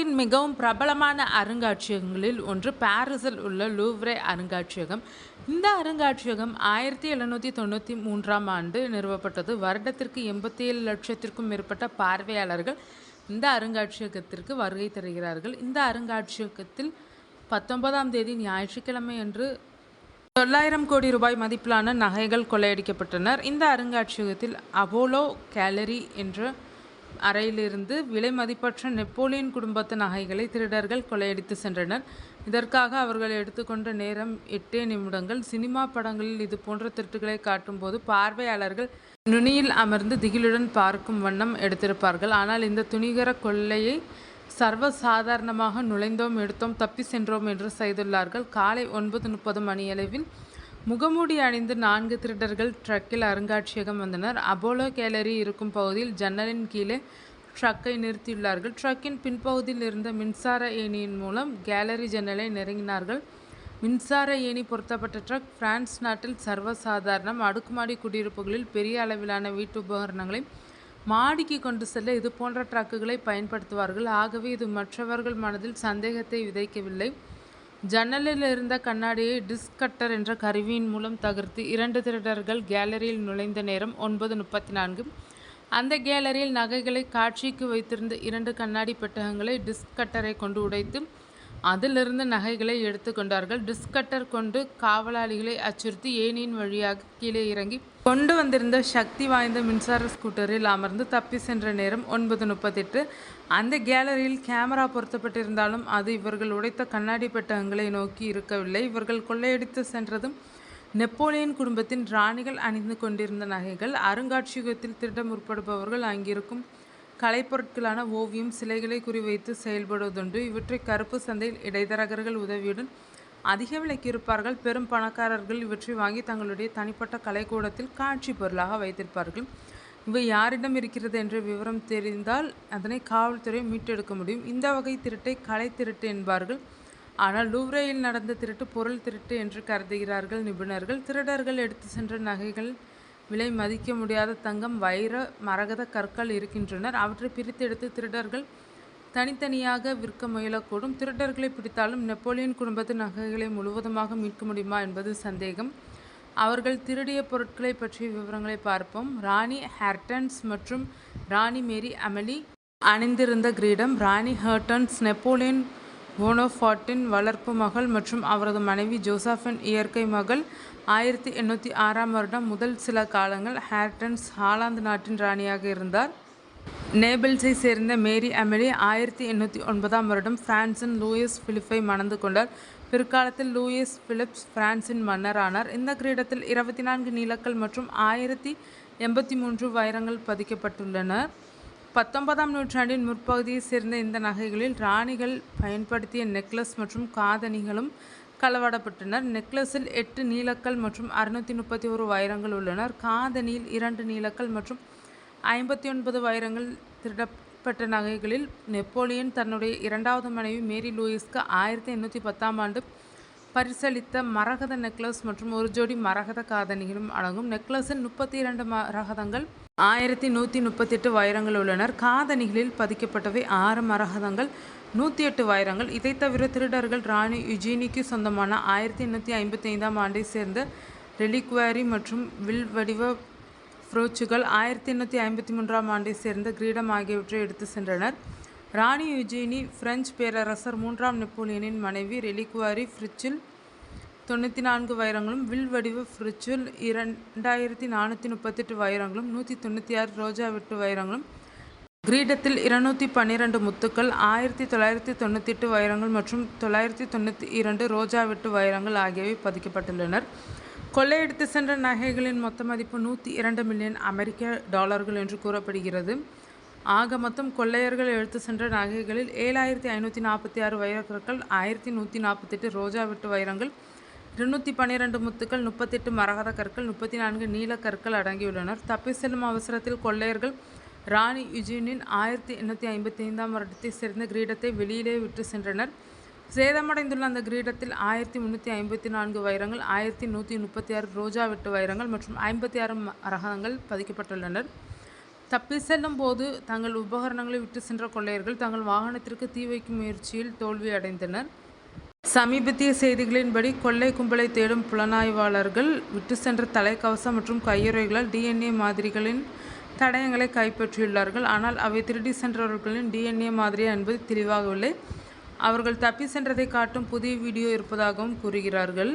உலகின் மிகவும் பிரபலமான அருங்காட்சியகங்களில் ஒன்று பாரிஸில் உள்ள லூவ்ரே அருங்காட்சியகம். இந்த அருங்காட்சியகம் 1793ஆம் ஆண்டு நிறுவப்பட்டது. வருடத்திற்கு 87 லட்சத்திற்கும் மேற்பட்ட பார்வையாளர்கள் இந்த அருங்காட்சியகத்திற்கு வருகை தருகிறார்கள். இந்த அருங்காட்சியகத்தில் 19ஆம் தேதி ஞாயிற்றுக்கிழமை அன்று 900 கோடி ரூபாய் மதிப்பிலான நகைகள் கொள்ளையடிக்கப்பட்டனர். இந்த அருங்காட்சியகத்தில் அப்போலோ கேலரி என்ற அறையிலிருந்து விலை மதிப்பற்ற நெப்போலியன் குடும்பத்து நகைகளை திருடர்கள் கொள்ளையடித்து சென்றனர். இதற்காக அவர்கள் எடுத்துக்கொண்ட நேரம் 8 நிமிடங்கள். சினிமா படங்களில் இது போன்ற திருட்டுகளை காட்டும்போது பார்வையாளர்கள் நுனியில் அமர்ந்து திகிலுடன் பார்க்கும் வண்ணம் எடுத்திருப்பார்கள். ஆனால் இந்த துணிகர கொள்ளையை சர்வசாதாரணமாக நுழைந்தோம், எடுத்தோம், தப்பி சென்றோம் என்று செய்துள்ளார்கள். காலை 9:30 மணியளவில் முகமூடி அணிந்து 4 திருடர்கள் ட்ரக்கில் அருங்காட்சியகம் வந்தனர். அப்போலோ கேலரி இருக்கும் பகுதியில் ஜன்னலின் கீழே ட்ரக்கை நிறுத்தியுள்ளார்கள். ட்ரக்கின் பின்பகுதியில் இருந்த மின்சார ஏணியின் மூலம் கேலரி ஜன்னலை நெருங்கினார்கள். மின்சார ஏணி பொருத்தப்பட்ட ட்ரக் பிரான்ஸ் நாட்டில் சர்வசாதாரணம். அடுக்குமாடி குடியிருப்புகளில் பெரிய அளவிலான வீட்டு உபகரணங்களை மாடிக்கு கொண்டு செல்ல இது போன்ற ட்ரக்குகளை பயன்படுத்துவார்கள். ஆகவே இது மற்றவர்கள் மனதில் சந்தேகத்தை விதைக்கவில்லை. ஜன்னலில் இருந்த கண்ணாடியை டிஸ்க் கட்டர் என்ற கருவியின் மூலம் தகர்த்து 2 திருடர்கள் கேலரியில் நுழைந்த நேரம் 9:34. அந்த கேலரியில் நகைகளை காட்சிக்கு வைத்திருந்த 2 கண்ணாடி பெட்டகங்களை டிஸ்க் கட்டரை கொண்டு உடைத்து அதிலிருந்து நகைகளை எடுத்து கொண்டார்கள். டிஸ்க் கட்டர் கொண்டு காவலாளிகளை அச்சுறுத்தி ஏணியின் வழியாக கீழே இறங்கி கொண்டு வந்திருந்த சக்தி வாய்ந்த மின்சார ஸ்கூட்டரில் அமர்ந்து தப்பி சென்ற நேரம் 9:38. அந்த கேலரியில் கேமரா பொருத்தப்பட்டிருந்தாலும் அது இவர்கள் உடைத்த கண்ணாடி பெட்டகங்களை நோக்கி இருக்கவில்லை. இவர்கள் கொள்ளையடித்து சென்றதும் நெப்போலியன் குடும்பத்தின் ராணிகள் அணிந்து கொண்டிருந்த நகைகள். அருங்காட்சியகத்தில் திருட முற்படுபவர்கள் அங்கிருக்கும் கலைப்பொருட்களான ஓவியம், சிலைகளை குறிவைத்து செயல்படுவதுண்டு. இவற்றை கருப்பு சந்தையில் இடைத்தரகர்கள் உதவியுடன் அதிக விலைக்கு இருப்பார்கள். பெரும் பணக்காரர்கள் இவற்றை வாங்கி தங்களுடைய தனிப்பட்ட கலைக்கூடத்தில் காட்சி பொருளாக வைத்திருப்பார்கள். இவை யாரிடம் இருக்கிறது என்ற விவரம் தெரிந்தால் அதனை காவல்துறை மீட்டெடுக்க முடியும். இந்த வகை திருட்டை கலை திருட்டு என்பார்கள். ஆனால் லூவ்ரேயில் நடந்த திருட்டு பொருள் திருட்டு என்று கருதுகிறார்கள் நிபுணர்கள். திருடர்கள் எடுத்து சென்ற நகைகள் விலை மதிக்க முடியாத தங்கம், வைர, மரகத கற்கள் இருக்கின்றனர். அவற்றை பிரித்தெடுத்து திருடர்கள் தனித்தனியாக விற்க முயலக்கூடும். திருடர்களை பிடித்தாலும் நெப்போலியன் குடும்பத்து நகைகளை முழுவதுமாக மீட்க முடியுமா என்பது சந்தேகம். அவர்கள் திருடிய பொருட்களை பற்றிய விவரங்களை பார்ப்போம். ராணி ஹார்ட்டன்ஸ் மற்றும் ராணி மேரி அமெலி அணிந்திருந்த கிரீடம். ராணி ஹார்ட்டன்ஸ் நெப்போலியன் போனபார்ட்டின் வளர்ப்பு மகள் மற்றும் அவரது மனைவி ஜோசப்பின் இயற்கை மகள். 1806ஆம் வருடம் முதல் சில காலங்கள் ஹார்ட்டன்ஸ் ஹாலாந்து நாட்டின் ராணியாக இருந்தார். நேபிள்ஸை சேர்ந்த மேரி அமெலி 1809ஆம் வருடம் பிரான்சின் லூயிஸ் பிலிப்பை மணந்து கொண்டார். பிற்காலத்தில் லூயிஸ் பிலிப்ஸ் பிரான்சின் மன்னரானார். இந்த கிரீடத்தில் 24 நீலக்கல் மற்றும் 1083 வைரங்கள் பதிக்கப்பட்டுள்ளன. 19ஆம் நூற்றாண்டின் முற்பகுதியை சேர்ந்த இந்த நகைகளில் ராணிகள் பயன்படுத்திய நெக்லஸ் மற்றும் காதணிகளும் களவாடப்பட்டன. நெக்லஸில் 8 நீலக்கல் மற்றும் 631 வைரங்கள் உள்ளனர். காதணியில் 2 நீலக்கல் மற்றும் 59 வைரங்கள். திருடப்பட்ட நகைகளில் நெப்போலியன் தன்னுடைய 2வது மனைவி மேரி லூயிஸ்க்கு 1810ஆம் ஆண்டு பரிசளித்த மரகத நெக்லஸ் மற்றும் ஒரு ஜோடி மரகத காதணிகளும் அடங்கும். நெக்லஸில் 32 மரகதங்கள், 1138 வைரங்கள் உள்ளனர். காதணிகளில் பதிக்கப்பட்டவை 6 மரகதங்கள், 108 வைரங்கள். இதை தவிர திருடர்கள் ராணி யுஜீனிக்கு சொந்தமான 1855ஆம் ஆண்டை சேர்ந்த ரெலிக்வரி மற்றும் வில் வடிவ ஃப்ரோச்சுகள், 1853ஆம் ஆண்டை சேர்ந்த கிரீடம் ஆகியவற்றை எடுத்து சென்றனர். ராணி யுஜீனி பிரெஞ்சு பேரரசர் 3ஆம் நெப்போலியனின் மனைவி. ரெலிக்வரி ஃப்ரிட்ஜில் 94 வைரங்களும், வில் வடிவ ஃப்ரிட்ஜில் 2438 வைரங்களும், 196 ரோஜா வெட்டு வைரங்களும், கிரீடத்தில் 212 முத்துக்கள், 1998 வைரங்கள் மற்றும் 992 ரோஜா வெட்டு வைரங்கள் ஆகியவை பதிக்கப்பட்டுள்ளனர். கொள்ளையடித்து சென்ற நகைகளின் மொத்த மதிப்பு 102 மில்லியன் அமெரிக்க டாலர்கள் என்று கூறப்படுகிறது. ஆக மொத்தம் கொள்ளையர்கள் எடுத்து சென்ற நகைகளில் 7546 வைரக்கற்கள், 1148 ரோஜா வெட்டு வைரங்கள், 212 முத்துக்கள், 38 மரகத கற்கள், 34 நீல கற்கள் அடங்கியுள்ளனர். தப்பி செல்லும் அவசரத்தில் கொள்ளையர்கள் ராணி யுஜீனின் 1855ஆம் வருடத்தை சேர்ந்த கிரீடத்தை வெளியிலே விட்டு சென்றனர். சேதமடைந்துள்ள அந்த கிரீடத்தில் 1354 வைரங்கள், 1136 ரோஜா வெட்டு வைரங்கள் மற்றும் 56 மரகதங்கள் பதிக்கப்பட்டுள்ளனர். தப்பி செல்லும் போது தங்கள் உபகரணங்களை விட்டு சென்ற கொள்ளையர்கள் தங்கள் வாகனத்திற்கு தீ வைக்கும் முயற்சியில் தோல்வி அடைந்தனர். சமீபத்திய செய்திகளின்படி கொள்ளை கும்பலை தேடும் புலனாய்வாளர்கள் விட்டு சென்ற தலைக்கவசம் மற்றும் கையுறைகளால் DNA மாதிரிகளின் தடயங்களை கைப்பற்றியுள்ளார்கள். ஆனால் அவை திருடி சென்றவர்களின் DNA மாதிரியா என்பது தெளிவாகவில்லை. அவர்கள் தப்பி சென்றதை காட்டும் புதிய வீடியோ இருப்பதாகவும் கூறுகிறார்கள்.